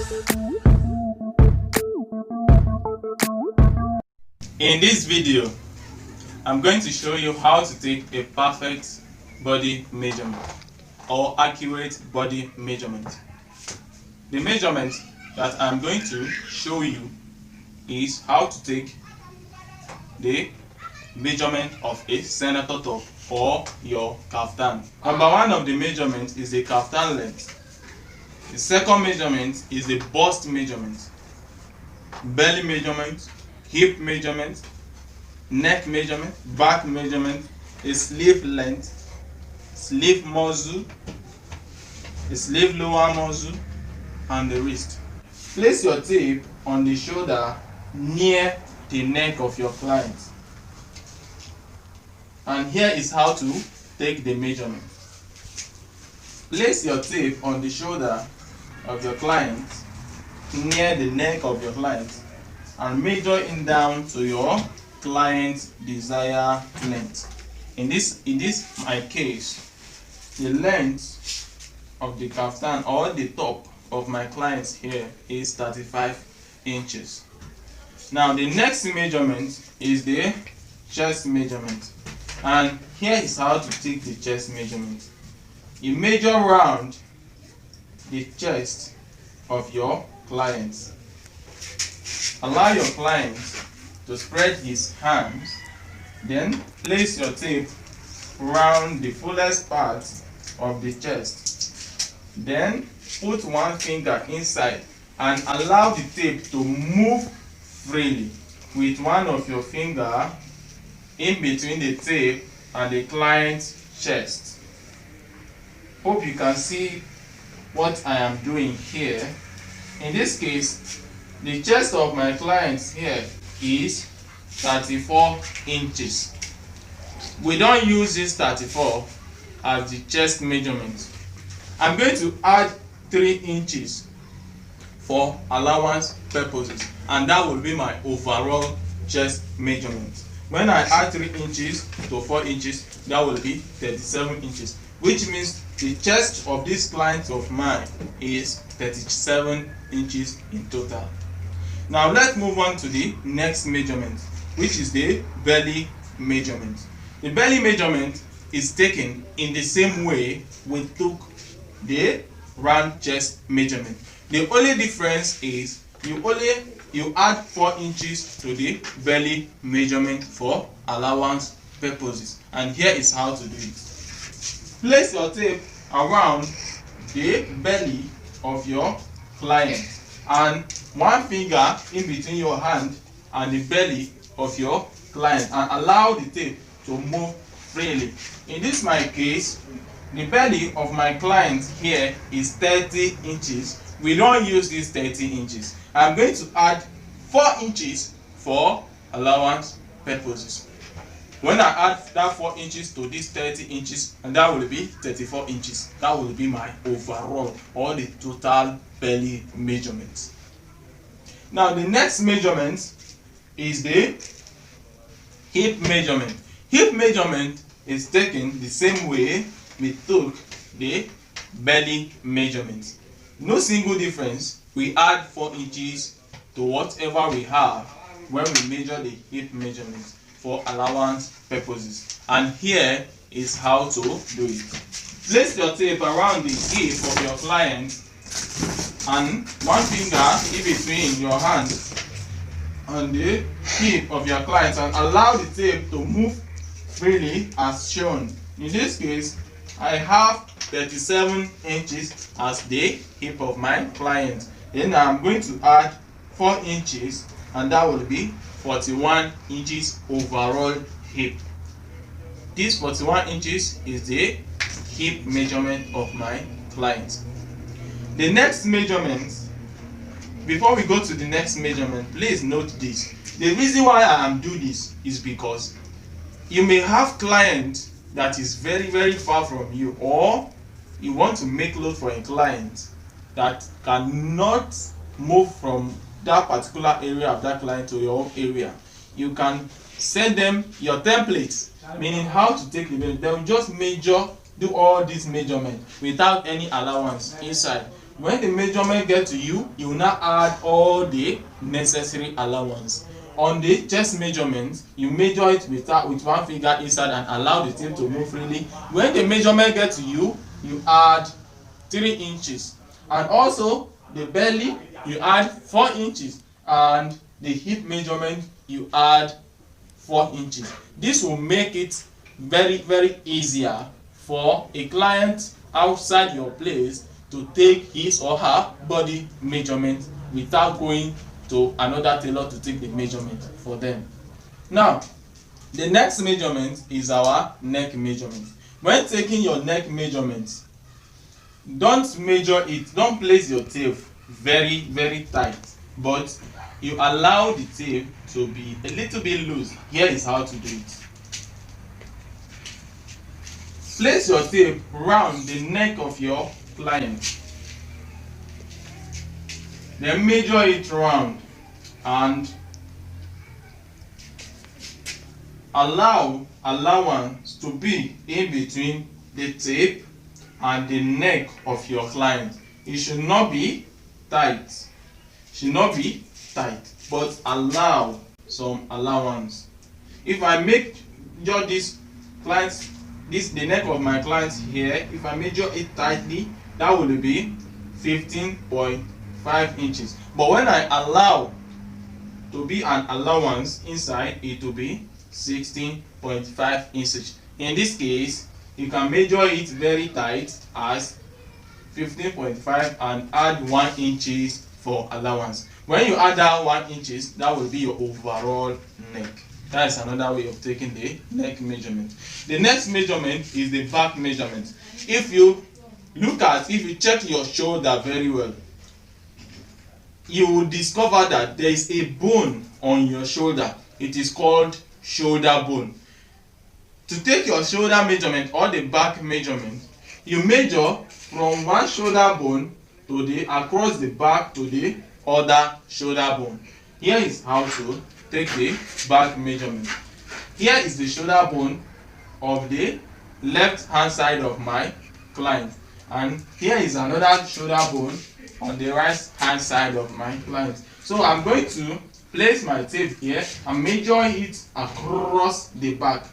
In this video, I'm going to show you how to take a perfect body measurement or accurate body measurement. The measurement that I'm going to show you is how to take the measurement of a senator top or your kaftan. Number one of the measurement is the kaftan length. The second measurement is the bust measurement, belly measurement, hip measurement, neck measurement, back measurement, a sleeve length, sleeve muzzle, a sleeve lower muzzle, and the wrist. Place your tape on the shoulder near the neck of your client. And here is how to take the measurement. Place your tape on the shoulder of your client near the neck of your client and measure it down to your client's desired length. In this my case, the length of the kaftan or the top of my client's hair is 35 inches. Now the next measurement is the chest measurement, and here is how to take the chest measurement. You measure round the chest of your client. Allow your client to spread his hands, then place your tape around the fullest part of the chest. Then put one finger inside and allow the tape to move freely with one of your finger in between the tape and the client's chest. Hope you can see what I am doing here. In this case, the chest of my client here is 34 inches. We don't use this 34 as the chest measurement. I'm going to add 3 inches for allowance purposes, and that will be my overall chest measurement. When I add 3 inches to 4 inches, that will be 37 inches, which means the chest of this client of mine is 37 inches in total. Now let's move on to the next measurement, which is the belly measurement. The belly measurement is taken in the same way we took the round chest measurement. The only difference is you add 4 inches to the belly measurement for allowance purposes, and here is how to do it. Place your tape around the belly of your client and one finger in between your hand and the belly of your client, and allow the tape to move freely. In this my case, the belly of my client here is 30 inches. We don't use this 30 inches. I'm going to add 4 inches for allowance purposes. When I add that 4 inches to this 30 inches, and that will be 34 inches. That will be my overall or the total belly measurement. Now the next measurement is the hip measurement. Hip measurement is taken the same way we took the belly measurement. No single difference. We add 4 inches to whatever we have when we measure the hip measurement for allowance purposes. And here is how to do it. Place your tape around the hip of your client and one finger in between your hand on the hip of your client, and allow the tape to move freely as shown. In this case, I have 37 inches as the hip of my client. Then I'm going to add 4 inches, and that will be 41 inches overall hip. This 41 inches is the hip measurement of my client. The next measurement, before we go to the next measurement, please note this. The reason why I am doing this is because you may have client that is very, very far from you, or you want to make clothes for a client that cannot move from that particular area of that client to your own area. You can send them your templates, meaning how to take the measurement. They will just do all this measurement without any allowance inside. When the measurement get to you, you will now add all the necessary allowance. On the chest measurement, you measure it with one finger inside and allow the tape to move freely. When the measurement get to you, you add 3 inches. And also the belly, you add 4 inches. And the hip measurement, you add 4 inches. This will make it very easier for a client outside your place to take his or her body measurement without going to another tailor to take the measurement for them. Now, the next measurement is our neck measurement. When taking your neck measurement, don't measure it, don't place your tape very tight, but you allow the tape to be a little bit loose. Here is how to do it. Place your tape round the neck of your client. Then measure it round and allow allowance to be in between the tape and the neck of your client. It should not be tight. But allow some allowance. If I make this the neck of my client here, if I measure it tightly, that will be 15.5 inches. But when I allow to be an allowance inside, it will be 16.5 inches. In this case, you can measure it very tight as 15.5 and add 1 inches for allowance. When you add that 1 inches, that will be your overall neck. That is another way of taking the neck measurement. The next measurement is the back measurement. If you check your shoulder very well, you will discover that there is a bone on your shoulder. It is called shoulder bone. To take your shoulder measurement or the back measurement, you measure from one shoulder bone to across the back to the other shoulder bone. Here is how to take the back measurement. Here is the shoulder bone of the left hand side of my client, and here is another shoulder bone on the right hand side of my client. So I'm going to place my tape here and measure it across the back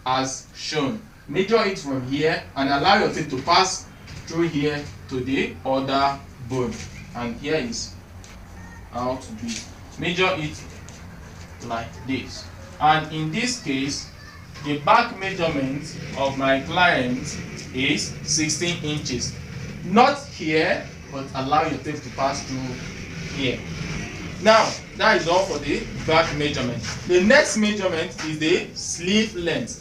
as shown. Measure it from here and allow your tape to pass through here to the other bone. And here is how to do it. Measure it like this. And in this case, the back measurement of my client is 16 inches. Not here, but allow your tape to pass through here. Now, that is all for the back measurement. The next measurement is the sleeve length.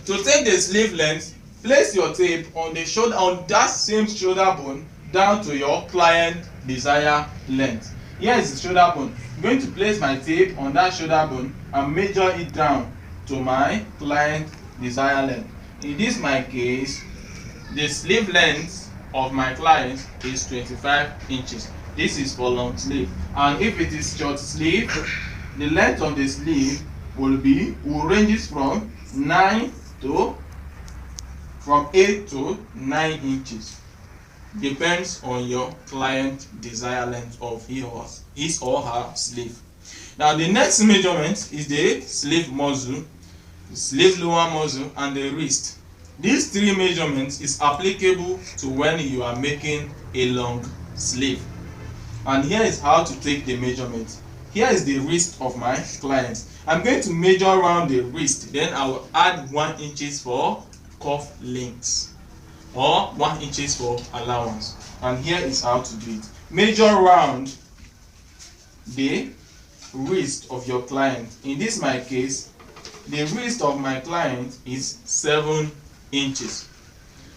To take the sleeve length, place your tape on the shoulder, on that same shoulder bone down to your client desired length. Here is the shoulder bone. I'm going to place my tape on that shoulder bone and measure it down to my client desired length. In this my case, the sleeve length of my client is 25 inches. This is for long sleeve. And if it is short sleeve, the length of the sleeve will ranges from 8 to 9 inches. Depends on your client desired length of his or her sleeve. Now the next measurement is the sleeve muzzle, the sleeve lower muzzle, and the wrist. These 3 measurements is applicable to when you are making a long sleeve. And here is how to take the measurement. Here is the wrist of my client. I'm going to measure around the wrist, then I will add 1 inches for cuff length or 1 inches for allowance. And here is how to do it. Measure around the wrist of your client. In this my case, the wrist of my client is 7 inches.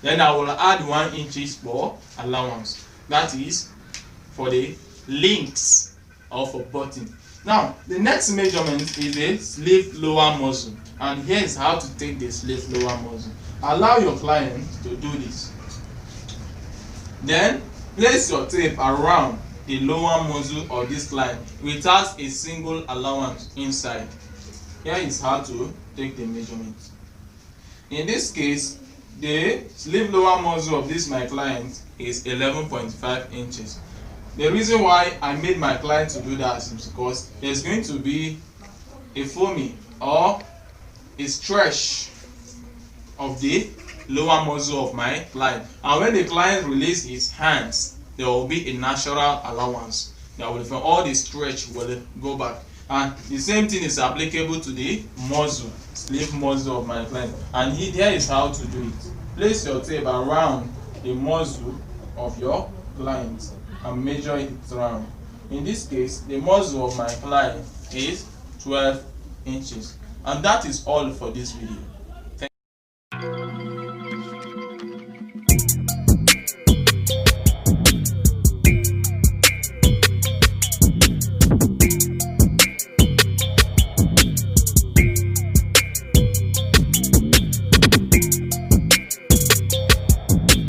Then I will add 1 inches for allowance. That is for the links or for button. Now the next measurement is the sleeve lower muzzle, and here is how to take the sleeve lower muzzle. Allow your client to do this. Then place your tape around the lower muzzle of this client without a single allowance inside. Here is how to take the measurement. In this case, the sleeve lower muzzle of this my client is 11.5 inches. The reason why I made my client to do that is because there's going to be a foaming or a stretch of the lower muscle of my client, and when the client release his hands, there will be a natural allowance that will, all the stretch will go back. And the same thing is applicable to the muzzle, sleeve muzzle of my client. And here is how to do it. Place your tape around the muzzle of your client and measure it round. In this case, the muzzle of my client is 12 inches. And that is all for this video.